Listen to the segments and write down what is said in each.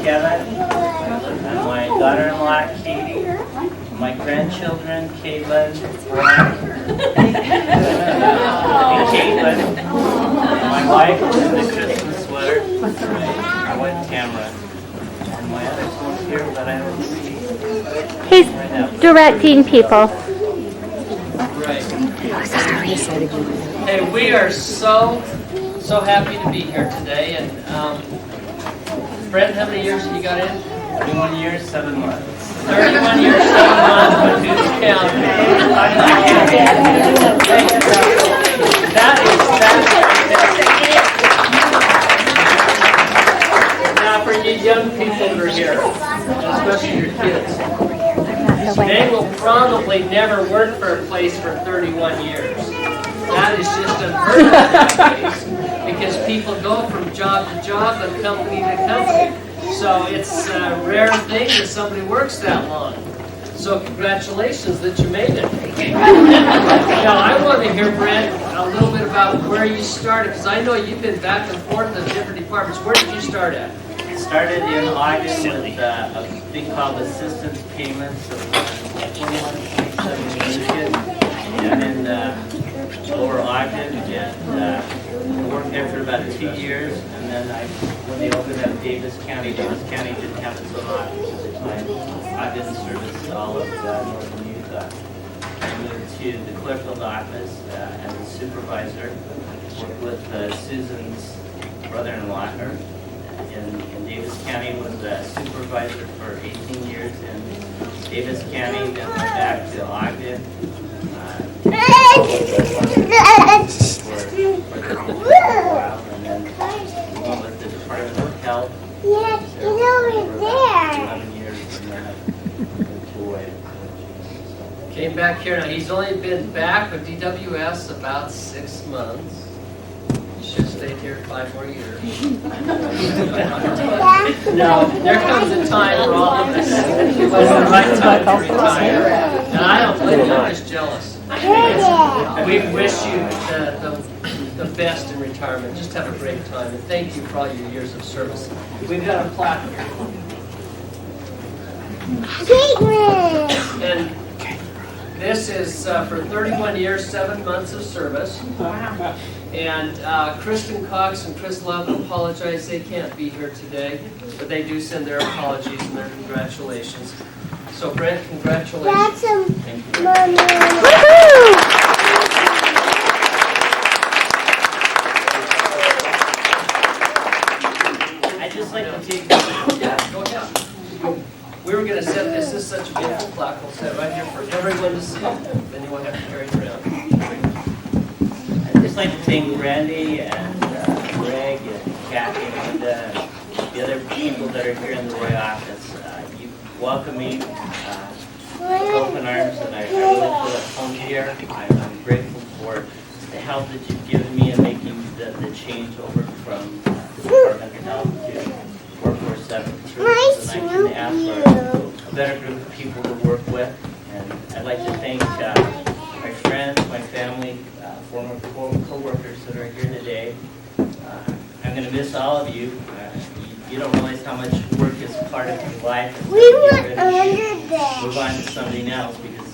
Kevin, and my daughter-in-law Katie, and my grandchildren Caitlin, Brian, and Caitlin, and my wife in the Christmas sweater, my wife Tamara, and my other folks here that I don't see. He's directing people. Right. Hey, we are so happy to be here today. And Brent, how many years have you got in? 31 years, 7 months. 31 years, 7 months, but who's counting? That is now for you young people that are here, especially your kids. They will probably never work for a place for 31 years. That is just unheard of nowadays, because people go from job to job and company to company. So it's a rare thing that somebody works that long. So congratulations that you made it. Now I want to hear, Brent, a little bit about where you started, because I know you've been back and forth in different departments. Where did you start at? I started in August with a thing called assistance payments of 21.7 million, and in Lower Ogden, and worked there for about 2 years, and then when they opened up Davis County didn't have its own office at the time. I didn't service all of northern Utah. I moved to the Clearfield office as a supervisor, worked with Susan's brother-in-law in Davis County, was a supervisor for 18 years in Davis County, then went back to Ogden. For a while, and then went with the Department of Health. Yeah, it's over there. 11 years, and then I moved to Hawaii. Came back here. Now he's only been back with DWS about 6 months. Should have stayed here 5 more years. No, there comes a time for all of us. It was the right time to retire. And I don't blame you, I'm just jealous. We wish you the best in retirement. Just have a great time. And thank you for all your years of service. We've got a plaque here. And this is for 31 years, 7 months of service. And Kristen Cox and Chris Love apologize. They can't be here today, but they do send their apologies and their congratulations. So Brent, congratulations. Thank you. I'd just like to take Yeah, go ahead. We were going to set this is such a beautiful plaque. We'll set it right here for everyone to see. Then you won't have to carry it around. I'd just like to thank Randy and Greg and Kathy and the other people that are here in the Roy office. You welcome me with open arms, and I really feel at home here. I'm grateful for the help that you've given me in making the change over from the Department of Health to Workforce Services, and I can ask for a better group of people to work with. And I'd like to thank my friends, my family, former co-workers that are here today. I'm going to miss all of you. You don't realize how much work is part of your life. We went under there. Move on to something else, because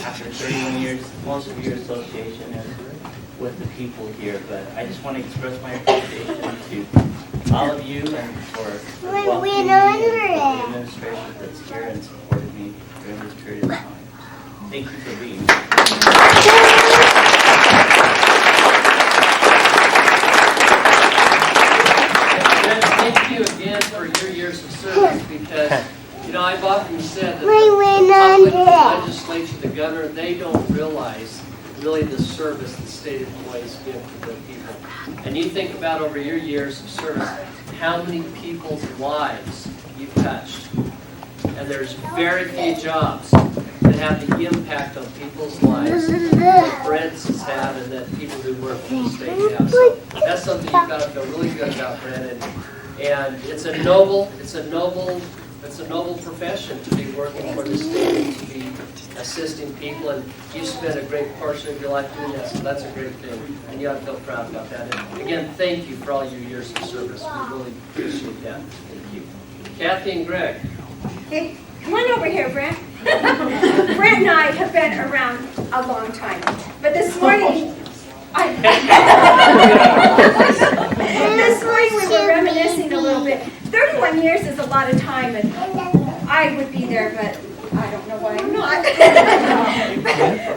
after 31 years, most of your association is with the people here. But I just want to express my appreciation to all of you and for welcoming me and for the administration that's here and supported me during this period of time. Thank you for being here. Thank you again for your years of service, because, you know, I've often said that the public, the legislature, the governor, they don't realize really the service that state employees give to the people. And you think about over your years of service, how many people's lives you've touched. And there's very few jobs that have the impact on people's lives that Brent's has had and that people who work for the state have. So that's something you've got to feel really good about, Brent. And it's a noble profession to be working for the state and to be assisting people. And you've spent a great portion of your life doing that, so that's a great thing. And you ought to feel proud about that. And again, thank you for all your years of service. We really appreciate that. Thank you. Kathy and Greg. Hey, come on over here, Brent. Brent and I have been around a long time, but this morning, this morning we were reminiscing a little bit. 31 years is a lot of time, and I would be there, but I don't know why I'm not.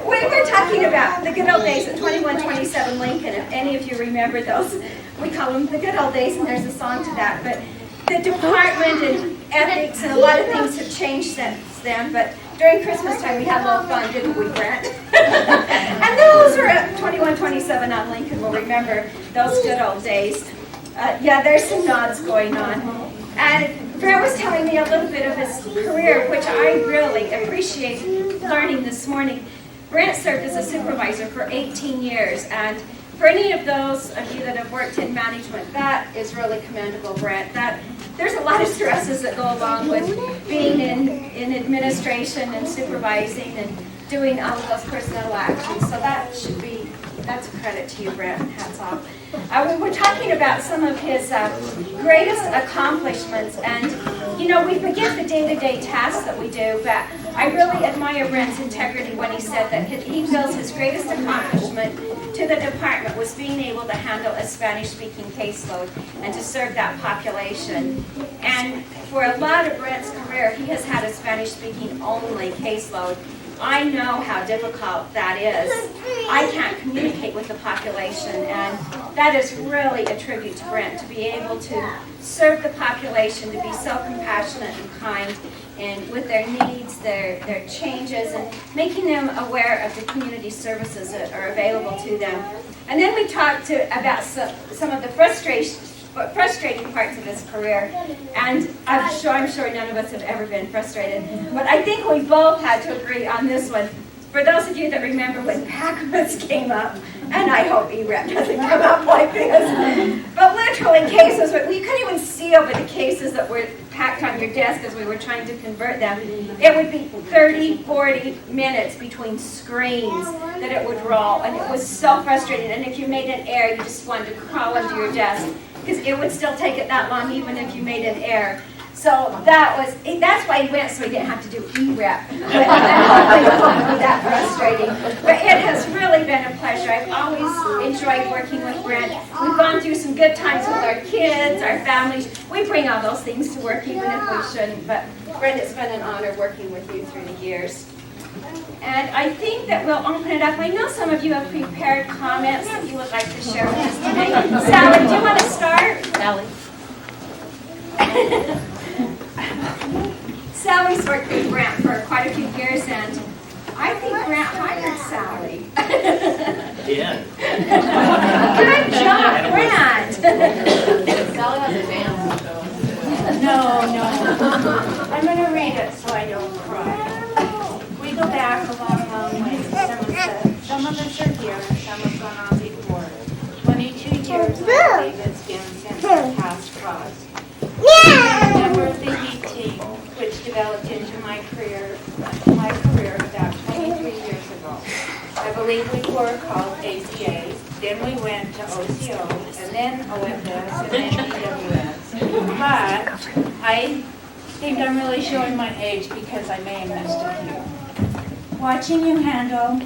We were talking about the good old days at 2127 Lincoln, if any of you remember those. We call them the good old days, and there's a song to that. But the department and ethics and a lot of things have changed since then, but during Christmas time we had a little fun, didn't we, Brent? And those who are at 2127 on Lincoln will remember those good old days. Yeah, there's some nods going on. And Brent was telling me a little bit of his career, which I really appreciate learning this morning. Brent served as a supervisor for 18 years, and for any of those of you that have worked in management, that is really commendable, Brent. There's a lot of stresses that go along with being in administration and supervising and doing all of those personnel actions. So that's a credit to you, Brent. Hats off. We were talking about some of his greatest accomplishments, and we forget the day-to-day tasks that we do, but I really admire Brent's integrity when he said that he feels his greatest accomplishment to the department was being able to handle a Spanish-speaking caseload and to serve that population. And for a lot of Brent's career, he has had a Spanish-speaking only caseload. I know how difficult that is. I can't communicate with the population, and that is really a tribute to Brent, to be able to serve the population, to be so compassionate and kind, and with their needs, their changes, and making them aware of the community services that are available to them. And then we talked about some of the frustrating parts of his career, and I'm sure none of us have ever been frustrated, but I think we both had to agree on this one. For those of you that remember when Packers came up, and I hope E-Rep doesn't come up like this, but literally cases, we couldn't even see over the cases that were packed on your desk as we were trying to convert them. It would be 30, 40 minutes between screens that it would roll, and it was so frustrating. And if you made an error, you just wanted to crawl under your desk, because it would still take it that long even if you made an error. So that's why he went, so he didn't have to do E-Rep. But I don't think it would be that frustrating. But it has really been a pleasure. I've always enjoyed working with Brent. We've gone through some good times with our kids, our families. We bring all those things to work even if we shouldn't. But Brent, it's been an honor working with you through the years. And I think that we'll open it up. I know some of you have prepared comments that you would like to share with us today. Sally, do you want to start? Sally. Sally's worked with Brent for quite a few years, and I think Brent hired Sally. Yeah. Good job, Brent. Sally has a dance, so. No. I'm going to read it so I don't cry. We go back a long way. Some of us are here, and some have gone on before. 22 years, I believe it's been since our paths crossed. I'm a member of the heat team, which developed into my career about 23 years ago. I believe we were called ACA, then we went to OCO, and then OFS, and then EWS. But I think I'm really showing my age because I may have missed a few. Watching you handle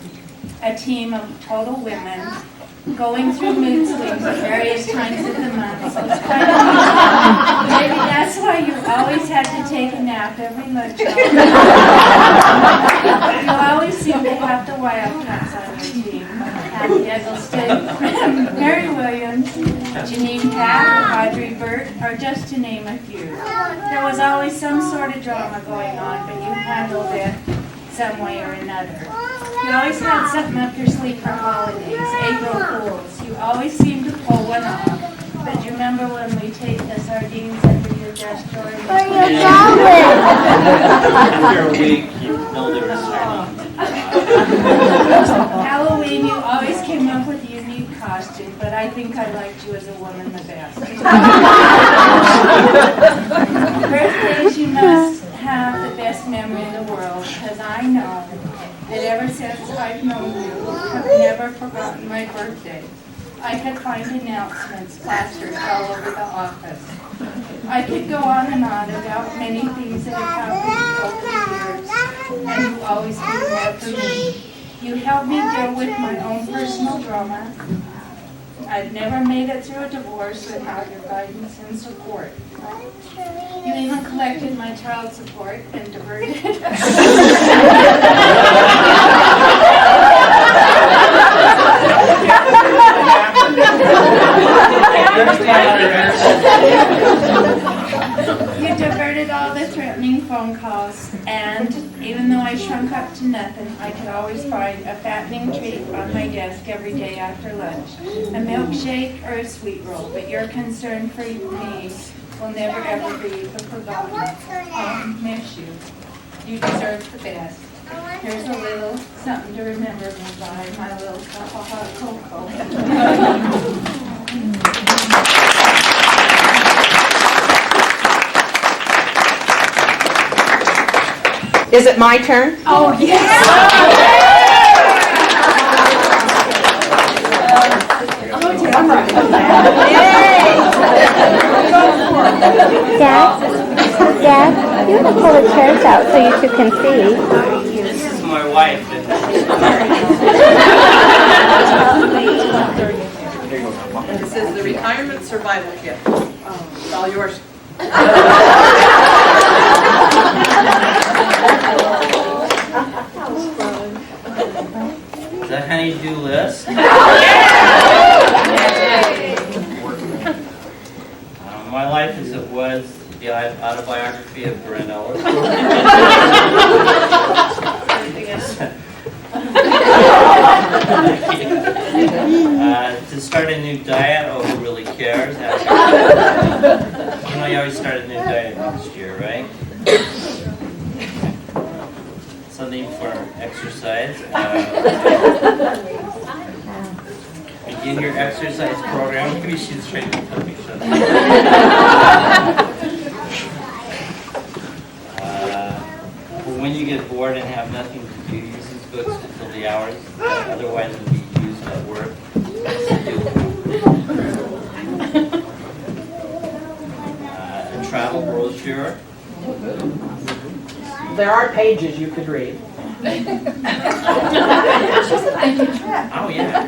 a team of total women, going through mood swings at various times of the month, so it's quite amusing. Maybe that's why you always had to take a nap every lunch hour. You always seem to have the wildcats on your team. Kathy Eggleston, Mary Williams, Janine Pat, Audrey Burt, or just to name a few. There was always some sort of drama going on, but you handled it some way or another. You always had something up your sleeve for holidays, April Fools. You always seemed to pull one off. But you remember when we take the sardines under your desk drawer? After a week, you know they were starting. Halloween, you always came up with a unique costume, but I think I liked you as a woman the best. Birthdays, you must have the best memory in the world, because I know that ever since I've known you, I've never forgotten my birthday. I could find announcements plastered all over the office. I could go on and on about many things that have happened over the years, and you always do more for me. You helped me deal with my own personal drama. I've never made it through a divorce without your guidance and support. You even collected my child support and diverted it. You diverted all the threatening phone calls, and even though I shrunk up to nothing, I could always find a fattening treat on my desk every day after lunch, a milkshake or a sweet roll. But your concern for me will never ever be forgotten. I'll miss you. You deserve the best. Here's a little something to remember me by, my little cup of hot cocoa. Is it my turn? Oh, yes! Dad, you have to pull the chairs out so you two can see. This is my wife. And it says the retirement survival kit. It's all yours. Is that honey-do list? My life as it was, the autobiography of Brent Retires. To start a new diet, oh, who really cares? You know, you always start a new diet next year, right? Something for exercise. Begin your exercise program. Maybe she's trying to tell me something. When you get bored and have nothing to do, use these books to fill the hours that otherwise would be used at work. A travel brochure. There are pages you could read. Oh, yeah.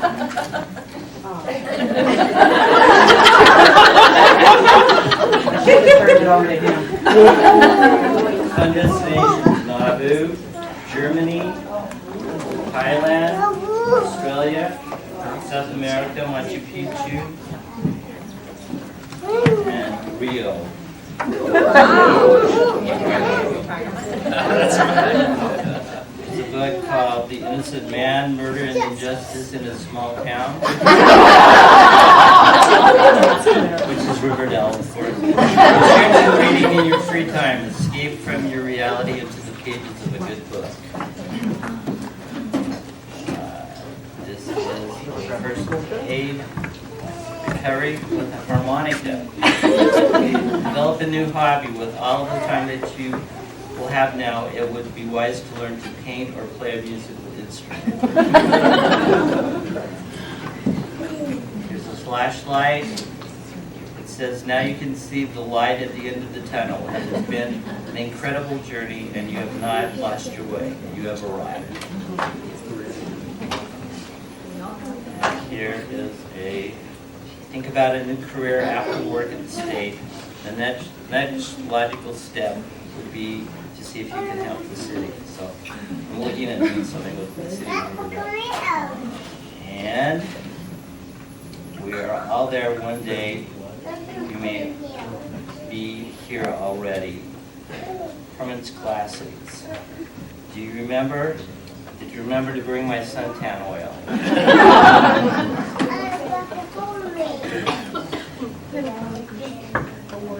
Turned it over to him. Fun destinations: Nauvoo, Germany, Thailand, Australia, South America, Machu Picchu, and Rio. There's a book called The Innocent Man, Murder and Injustice in a Small Town, which is Riverdale, of course. Return reading in your free time. Escape from your reality into the pages of a good book. This is first aid recovery with a harmonica. Develop a new hobby with all of the time that you will have now. It would be wise to learn to paint or play a musical instrument. Here's a flashlight. It says, now you can see the light at the end of the tunnel. It has been an incredible journey and you have not lost your way. You have arrived. And here is a think about a new career after work at the state. The next logical step would be to see if you can help the city. So I'm looking at doing something with the city of Riverdale. And we are all there one day. You may be here already. Permanence classics. Do you remember? Did you remember to bring my suntan oil?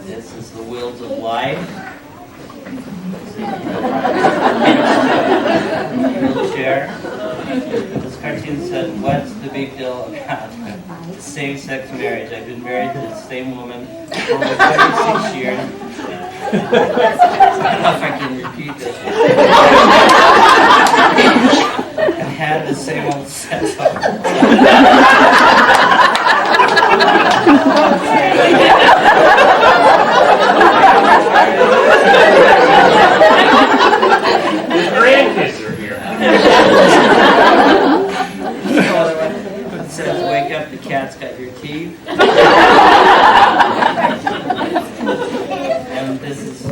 This is the Wheels of Life. Wheelchair. This cartoon said, what's the big deal about same-sex marriage? I've been married to the same woman for over 26 years. I don't know if I can repeat this one. And had the same old sex.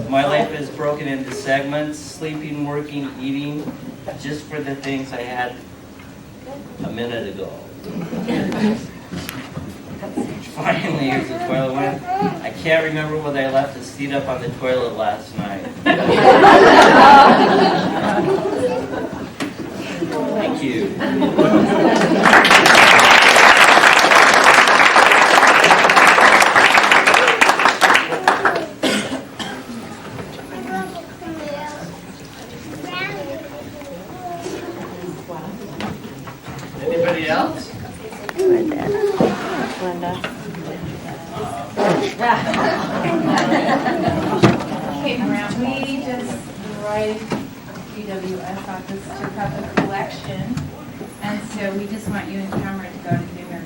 my life is broken into segments: sleeping, working, eating, just for the things I had a minute ago. Finally, here's the toilet one. I can't remember whether I left the seat up on the toilet last night. Thank you. Anybody else? Linda. Okay, Brent, we just arrived at DWS office to have a collection, and so we just want you and Cameron to go to dinner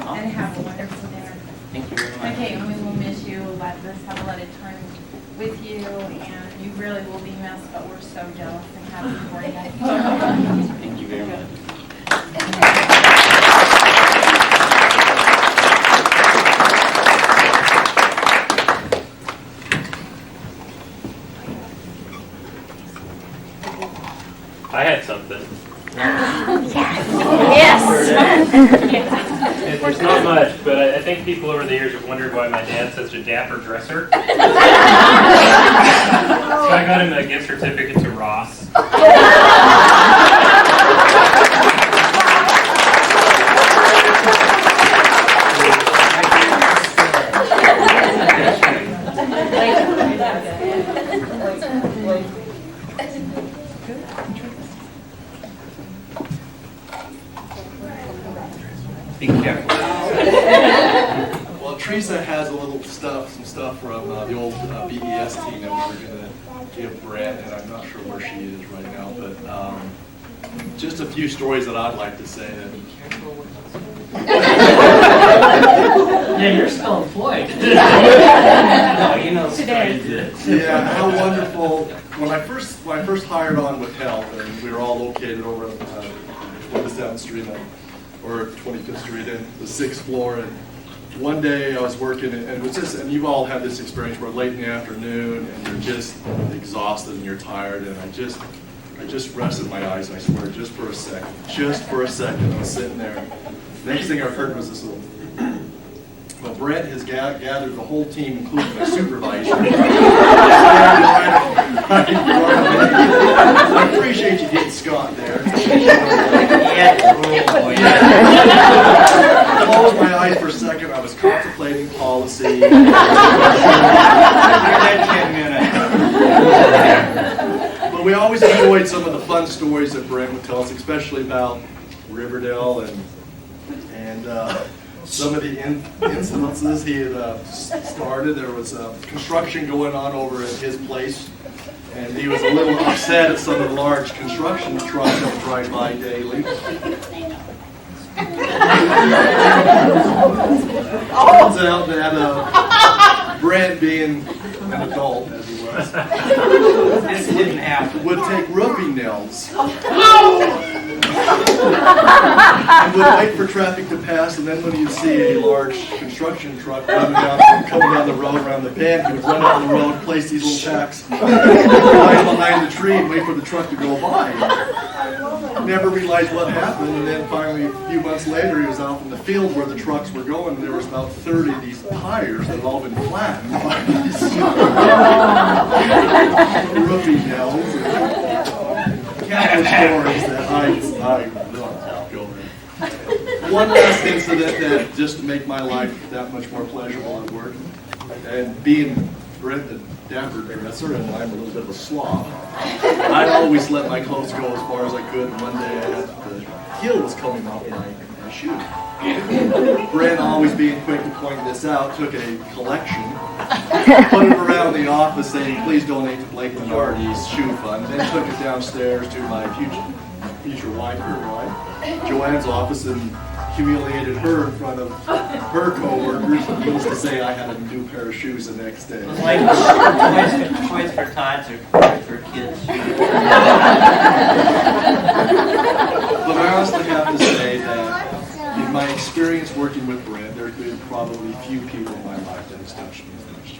and have a wonderful dinner. Thank you very much. Okay, and we will miss you. Let us have a lot of time with you, and you really will be missed, but we're so jealous and happy for you. Thank you very much. I had something. Yes. It's not much, but I think people over the years have wondered why my dad's such a dapper dresser. So I got him a gift certificate to Ross. Be careful. Well, Teresa has a little stuff, some stuff from the old BES team that we were going to give Brent, and I'm not sure where she is right now, but just a few stories that I'd like to say. Yeah, you're still employed. No, you know today. Yeah, how wonderful. When I first hired on with Help, and we were all located over on 27th Street or 25th Street in the 6th floor, and one day I was working, and it was just, and you've all had this experience where late in the afternoon and you're just exhausted and you're tired, and I just rested my eyes, and I swear, just for a second, I was sitting there. Next thing I heard was this little, well, Brent has gathered the whole team, including my supervisor. I appreciate you getting Scott there. I closed my eyes for a second. I was contemplating policy. You're at 10 minutes. But we always enjoyed some of the fun stories that Brent would tell us, especially about Riverdale and some of the incidences he had started. There was construction going on over at his place, and he was a little upset at some of the large construction trucks that would drive by daily. Turns out that Brent, being an adult as he was, This didn't happen. would take roofing nails and would wait for traffic to pass, and then when he'd see a large construction truck coming down the road around the bend, he would run down the road, place these little tacks behind the tree and wait for the truck to go by. Never realized what happened, and then finally a few months later he was out in the field where the trucks were going, and there was about 30 of these tires that had all been flattened by these roofing nails and countless stories that I don't go there. One last incident that just to make my life that much more pleasurable at work, and being Brent the dapper dresser, and I'm a little bit of a sloth, I'd always let my clothes go as far as I could, and one day I had the heel was coming off my shoe. Brent, always being quick to point this out, took a collection, put it around the office saying, please donate to Blake Lenardi's shoe fund, then took it downstairs to my future wife, Joanne's office, and humiliated her in front of her co-workers, and needless to say I had a new pair of shoes the next day. Like toys for tots or for kids. But I honestly have to say that in my experience working with Brent, there have been probably few people in my life that has touched me as much.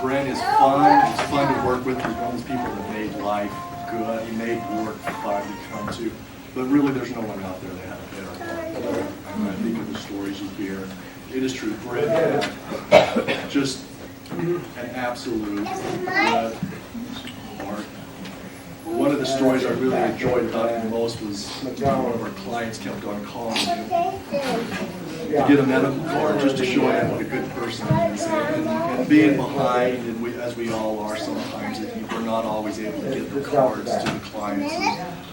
Brent is fun. He's fun to work with. He's one of those people that made life good. He made work fun to come to. But really, there's no one out there that had a better life. And I think of the stories you hear. It is true. Brent had just an absolute heart. One of the stories I really enjoyed about him the most was one of our clients kept on calling him to get a medical card just to show him what a good person he is. And being behind, and as we all are sometimes, if we're not always able to get the cards to the clients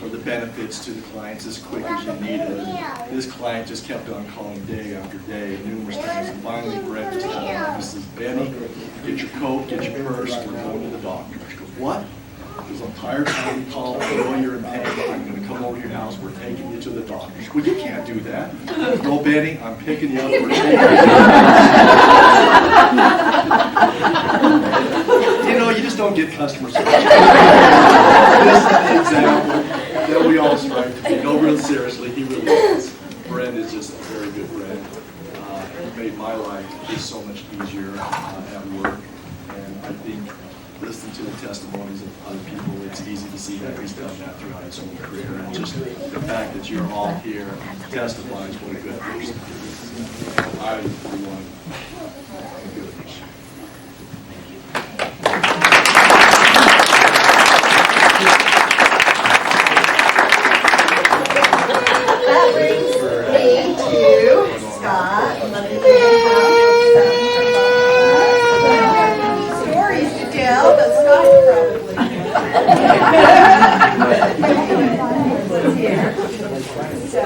or the benefits to the clients as quick as you need it. And this client just kept on calling day after day, numerous times. And finally, Brent just had he says, Benny, get your coat, get your purse, we're going to the doctor. She goes, what? Because I'm tired of having to call, I know you're in pain, I'm going to come over to your house, we're taking you to the doctor. She goes, well, you can't do that. No, Benny, I'm picking you up, we're taking you to the doctor. You know, you just don't get customer service. This is the example that we all strive to be. No, real seriously, he really is. Brent is just a very good friend. He made my life just so much easier at work, and I think listening to the testimonies of other people, it's easy to see that he's done that throughout his whole career. And just the fact that you're all here testifies what a good person he is. I, for one, really appreciate it. That brings me to Scott. Let me stories to tell, but Scott probably. So,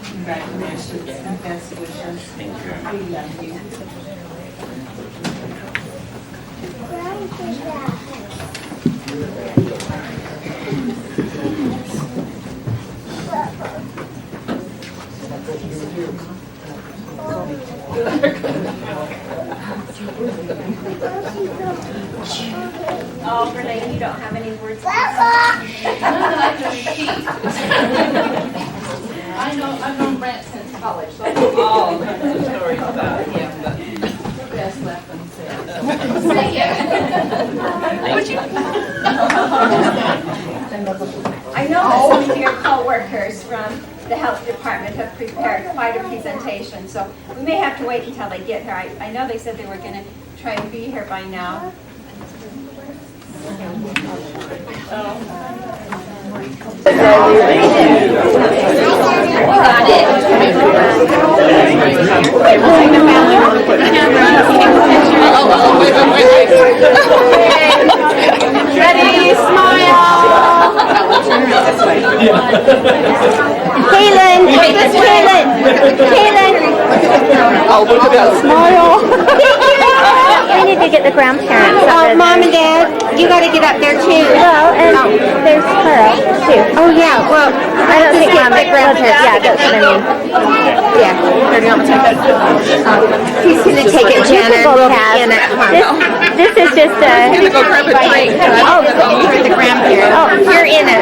congratulations and best wishes. Thank you. We love you. Oh, Renee, you don't have any words. I've known Brent since college, so All the stories about him, but best left unsaid. I know that some of your co-workers from the health department have prepared quite a presentation, so we may have to wait until they get here. I know they said they were going to try and be here by now. Ready, smile. Kaylin, Kaylin. Oh, look at that smile. We need to get the grandparents. Oh, Mom and Dad, you got to get up there too. Well, and there's Carl too. Oh yeah, well, I don't think Mom and grandparents. Yeah, that's what I mean. Yeah, they're going to take it. He's going to take it, Jenna. We'll be in it. This is just a. I'm gonna go grab a drink. Oh, for the grandparents. Oh, you're in it.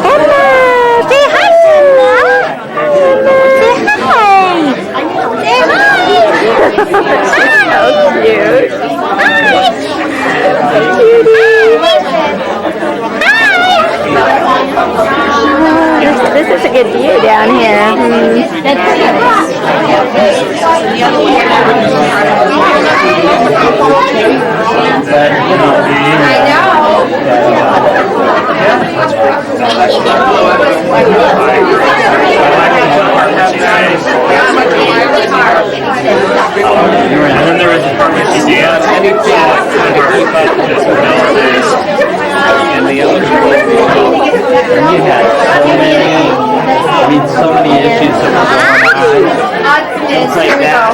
Emma, say hi, Emma. Say hi. Say hi. So cute. Hi. Cutie. This is a good view down here. I And then there was a part where she danced, and you trying to keep up with this melodies and the other people. And you had so many issues that were going on. Things like that.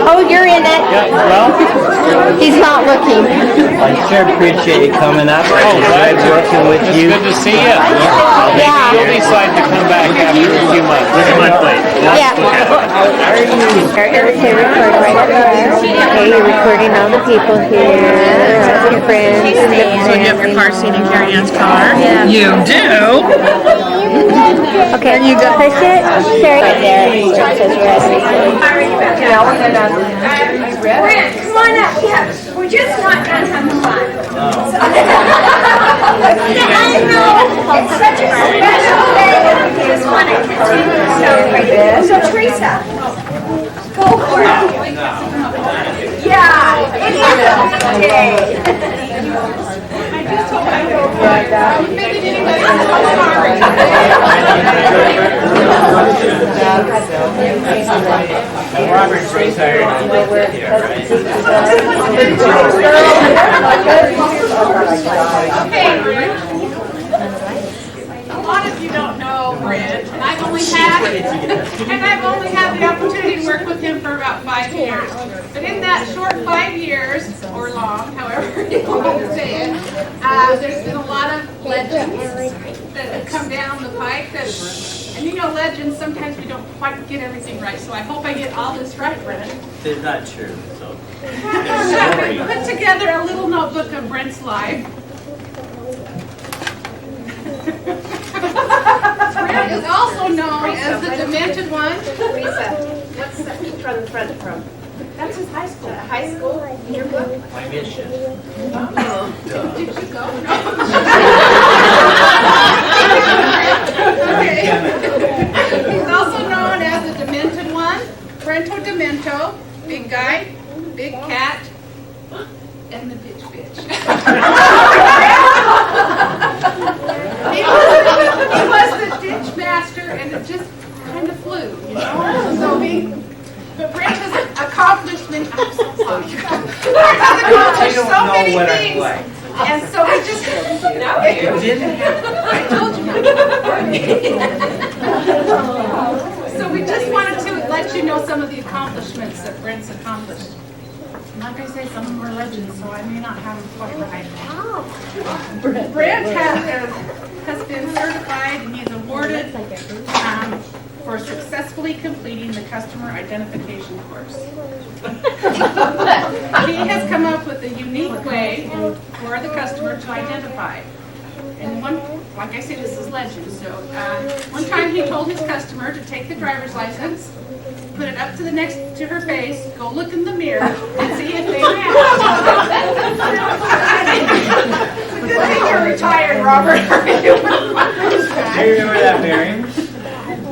Oh, you're in it. Yeah, well, He's not looking. I sure appreciate you coming up. I enjoyed working with It's you. good to see you. Yeah. You'll decide to come back after a few months. This month late. Yeah. Okay, record right up there. Okay, you're recording all the people here. Your friends. So you have your car seat in Carrie Ann's car? Yeah. You do? Okay, you go. Push it. Sherry. Right there. It says Brent, come on up. We're just not done having fun. I know. It's such a special day. We just want to continue to celebrate it. So Teresa, go for it. Yeah, it is a good day. Robert's retired. A lot of you don't know Brent, and I've only had the opportunity to work with him for about 5 years. But in that short 5 years, or long, however you want to say it, there's been a lot of legends that have come down the pike. And you know, legends, sometimes we don't quite get everything right. So I hope I get all this right, Brent. It's not true, so. I put together a little notebook of Brent's life. Brent is also known as the demented one. What's that picture on the front from? That's his high school. High school in your book? My mission. Did you go? Okay. He's also known as the demented one, Brento Demento, big guy, big cat, and the bitch. He was the ditch master, and it just kind of flew, you know. But Brent has accomplished many. I'm so sorry. Brent has accomplished so many things, and so we just. No, you didn't. I told you not. So we just wanted to let you know some of the accomplishments that Brent's accomplished. Like I say, some of them are legends, so I may not have them quite right. Brent has been certified and he's awarded for successfully completing the customer identification course. He has come up with a unique way for the customer to identify. And like I say, this is legend. So one time he told his customer to take the driver's license, put it up to her face, go look in the mirror, and see if they match. It's a good thing you're retired, Robert. Do you remember that, Mary?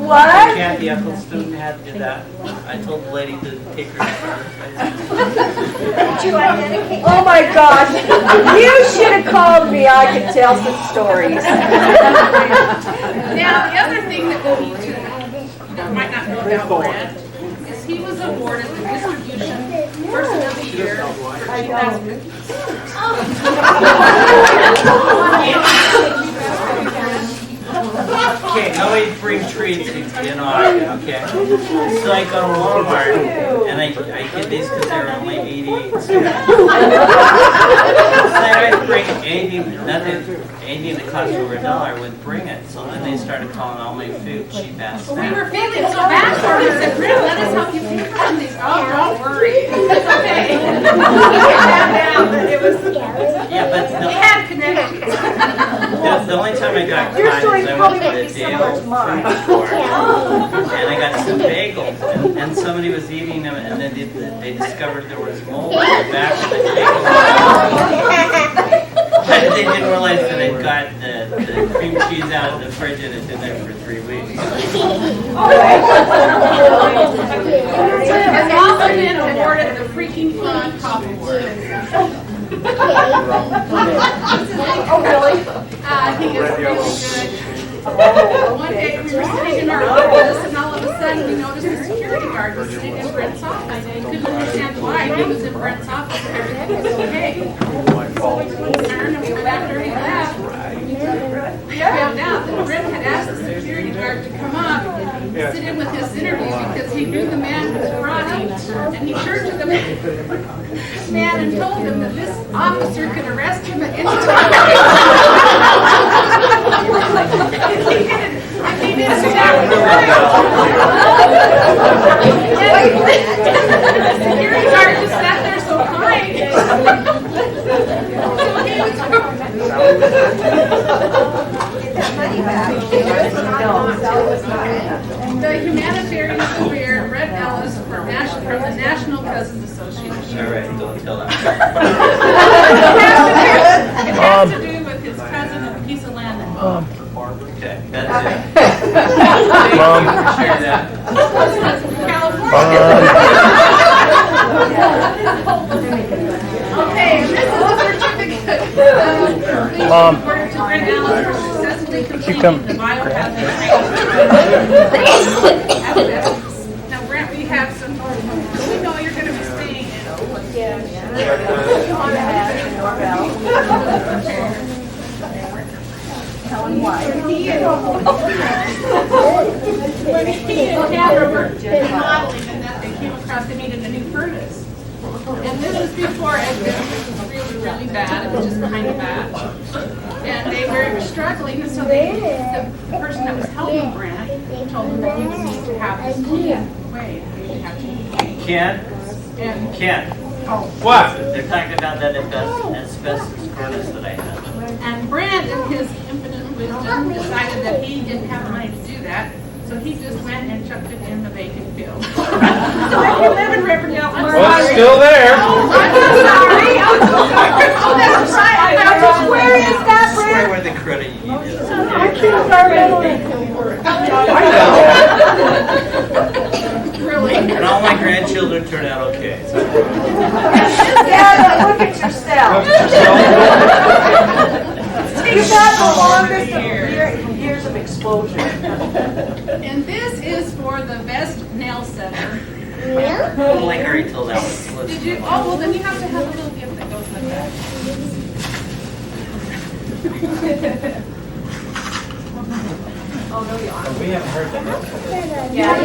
What? Kathy Ecclestone had to do that. I told the lady to take her. Oh my gosh. You should have called me. I could tell some stories. Now, the other thing that we need to might not know about Brent is he was awarded the distribution person of the year for 2000. Okay, nobody bring treats in Oregon, okay? So I go to Walmart and I get these because they're only 88 cents. So I bring anything that cost over $1, I would bring it. So then they started calling all my food cheap ass Well, we snacks. were feeling so bad for him. I said, Brent, let us help you pay for some of these. Oh, don't worry. It's okay. Yeah, but He had connections. the only time I got caught is I went to the Dale food store and I got some bagels and somebody was eating them and then they discovered there was mold in the back of the bagel. But they didn't realize that I'd got the cream cheese out of the fridge and it's been there for 3 weeks. Has also been awarded the freaking fun coffee award. Oh, really? He is really good. One day we were sitting in our office and all of a sudden we noticed the security guard was sitting in Brent's office. I couldn't understand why. He was in Brent's office and everything was okay. So we turned and we went after he left. We found out that Brent had asked the security guard to come up and sit in with his interview because he knew the man was frauding. And he turned to the man and told him that this officer could arrest him at any time. If he didn't stop the The humanitarian career, Brent Ellis from the National Cousins Association. All right, don't tell that. It has to do with his cousin and a piece of land. Okay, that's it. Mom. Share that. Okay, this is a certificate. Mom. To Brent Ellis for successfully completing come the biohazard training. Now, Brent, we have some, we know you're going to be staying in. When he and Heather were modeling and that, they came across, they needed a new furnace. And this was before it was really, really bad. It was just kind of bad. And they were struggling, and so the person that was helping Brent told them that he would need to have this clean way. He would have to Ken? and Ken? What? They're talking about that asbestos furnace that I have. And Brent, in his infinite wisdom, decided that he didn't have the money to do that, so he just went and chucked it in the vacant field. So if you live in Riverdale, I'm Well, it's sorry. still there. Oh, I'm so sorry. I'm so sorry. Oh, that's right. I know. Where is that, That's Brent? where the credit you need is. Really? And all my grandchildren turn out okay. So. Yeah, look at yourself. You've got the longest of years of exposure. And this is for the best nail setter ever. Like I already told Alex. Did you? Oh, well, then you have to have a little gift that goes with that. Oh, no, you aren't. We haven't heard that. Yeah.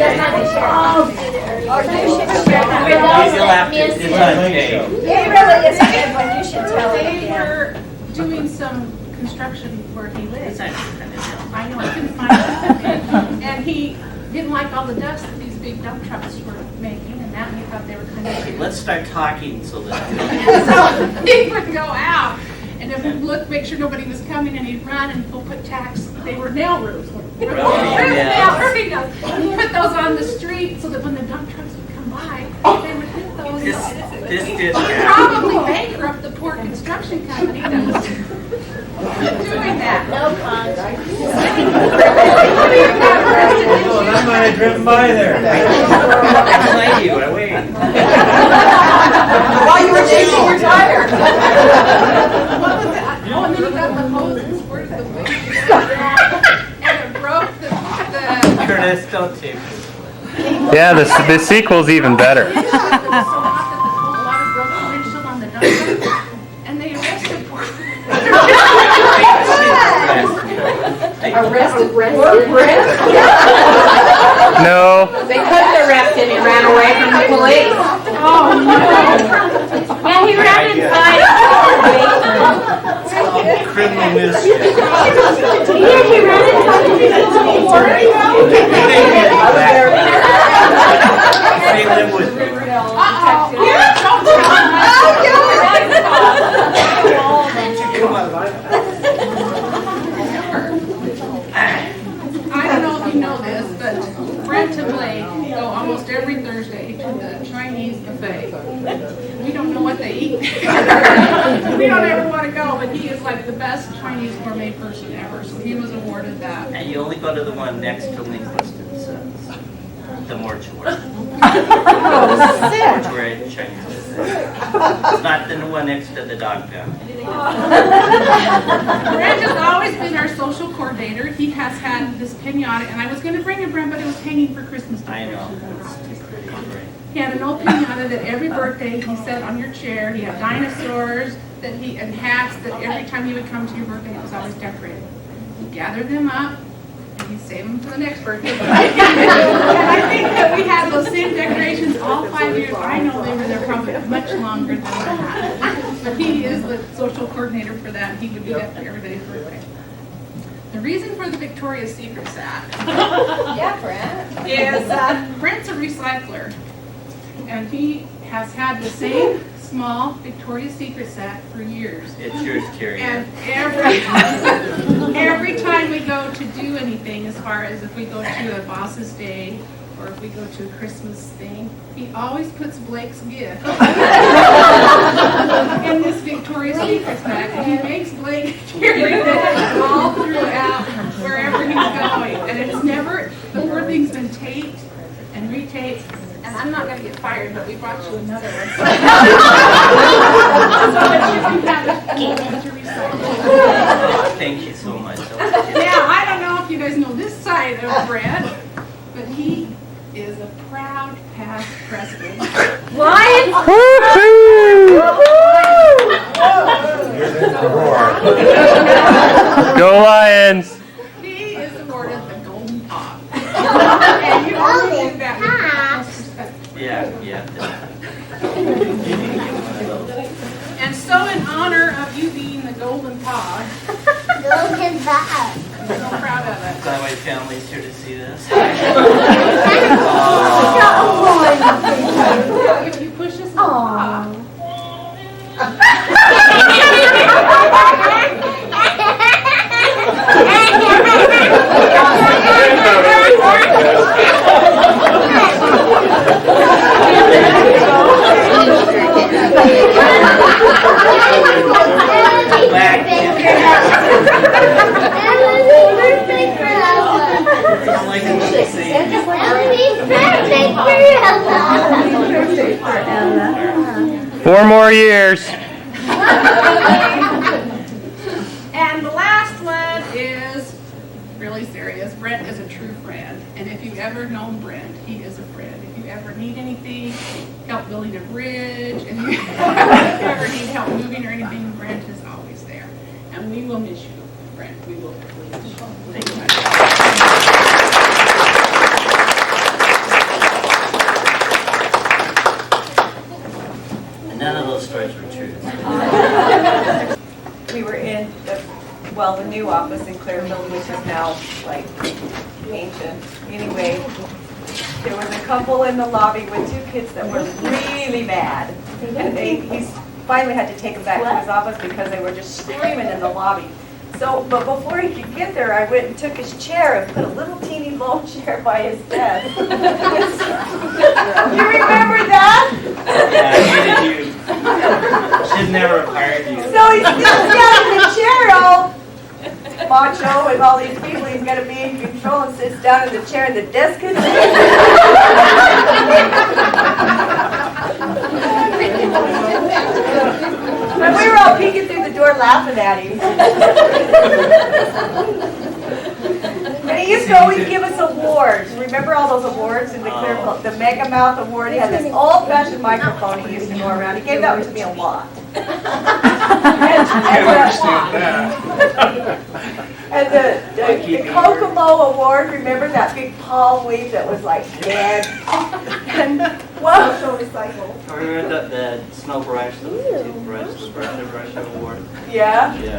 You'll have to. It's on tape. He really is good when you should tell him. They were doing some construction where he lives. I know, I couldn't find it. And he didn't like all the dust that these big dump trucks were making, and that he thought they were kind of cute. Let's start talking so that. And so he would go out, and if he looked, make sure nobody was coming, and he'd run and he'll put tacks. They were nail roofs. Roofing nails. He'd put those on the street so that when the dump trucks would come by, they would hit those. This did He happen. probably bankrupt the poor construction company that was doing that. Oh, that might have driven by there. I blame you. I waited. While you were changing your tire. What was that? Oh, and then you got the hose and squirted the wind. And it broke the Curtis, don't tape this. Yeah, the sequel's even better. It was so hot that the cold water broke the windshield on the dump truck, and they arrested poor. Arrested Brent? No. They couldn't arrest him, he ran away from the police. Oh, no. Yeah, he ran inside. Criminal mystery. Yeah, he ran inside. They live with me. I don't know if you know this, but Brent and Blake go almost every Thursday to the Chinese buffet. We don't know what they eat. We don't ever want to go, but he is like the best Chinese gourmet person ever, so he was awarded that. And you only go to the one next to Linguiston's, the mortuary. Mortuary Chinese buffet. It's not the one next to the dog pound. Brent has always been our social coordinator. He has had this pinata, and I was going to bring a Brent, but it was hanging for Christmas I know. decorations. It's pretty great. He had an old pinata that every birthday he set on your chair. He had dinosaurs that and hats that every time you would come to your birthday, it was always decorated. He'd gather them up, and he'd save them for the next birthday. And I think that we had those same decorations all 5 years. I know they were there probably much longer than that. But he is the social coordinator for that, and he would do that for everybody's birthday. The reason for the Victoria's Secret sack Yeah, Brent. is Brent's a recycler, and he has had the same small Victoria's Secret set for years. It's yours, Terry. And every time we go to do anything, as far as if we go to a boss's day or if we go to a Christmas thing, he always puts Blake's gift in this Victoria's Secret bag, and he makes Blake carry that all throughout wherever he's going. And it's never, the poor thing's been taped and retaped, and I'm not going to get fired, but we brought you another one. So that you can have it to recycle. Thank you so much. Now, I don't know if you guys know this side of Brent, but he is a proud past president. Lions! Go Lions! He is awarded the Golden Paw. And you only do that with the utmost respect. Yeah. And so in honor of you being the Golden Paw, Golden Paw. I'm so proud of it. Glad my family's here to see this. You push this in the paw. Four more years. And the last one is really serious. Brent is a true friend. And if you've ever known Brent, he is a friend. If you ever need anything, help building a bridge, and if you ever need help moving or anything, Brent is always there. And we will miss you, Brent. We will really miss you. Thank you much. None of those stories were true. We were in the new office in Clearfield, which is now like ancient. Anyway, there was a couple in the lobby with two kids that were really mad. And he finally had to take them back to his office because they were just screaming in the lobby. So, but before he could get there, I went and took his chair and put a little teeny low chair by his desk. You remember that? Yeah, you should never have hired you. So he's sitting down in the chair all macho with all these people. He's got to be in control and sits down in the chair and the desk is And we were all peeking through the door laughing at him. And he used to always give us awards. Remember all those awards in the Clearfield? The Mega Mouth Award. He had this old-fashioned microphone he used to go around. He gave that to me a lot. And the Kokomo Award, remember that big palm leaf that was like dead? And what? I remember the smell brush, the toothbrush, the brush award. Yeah? Yeah.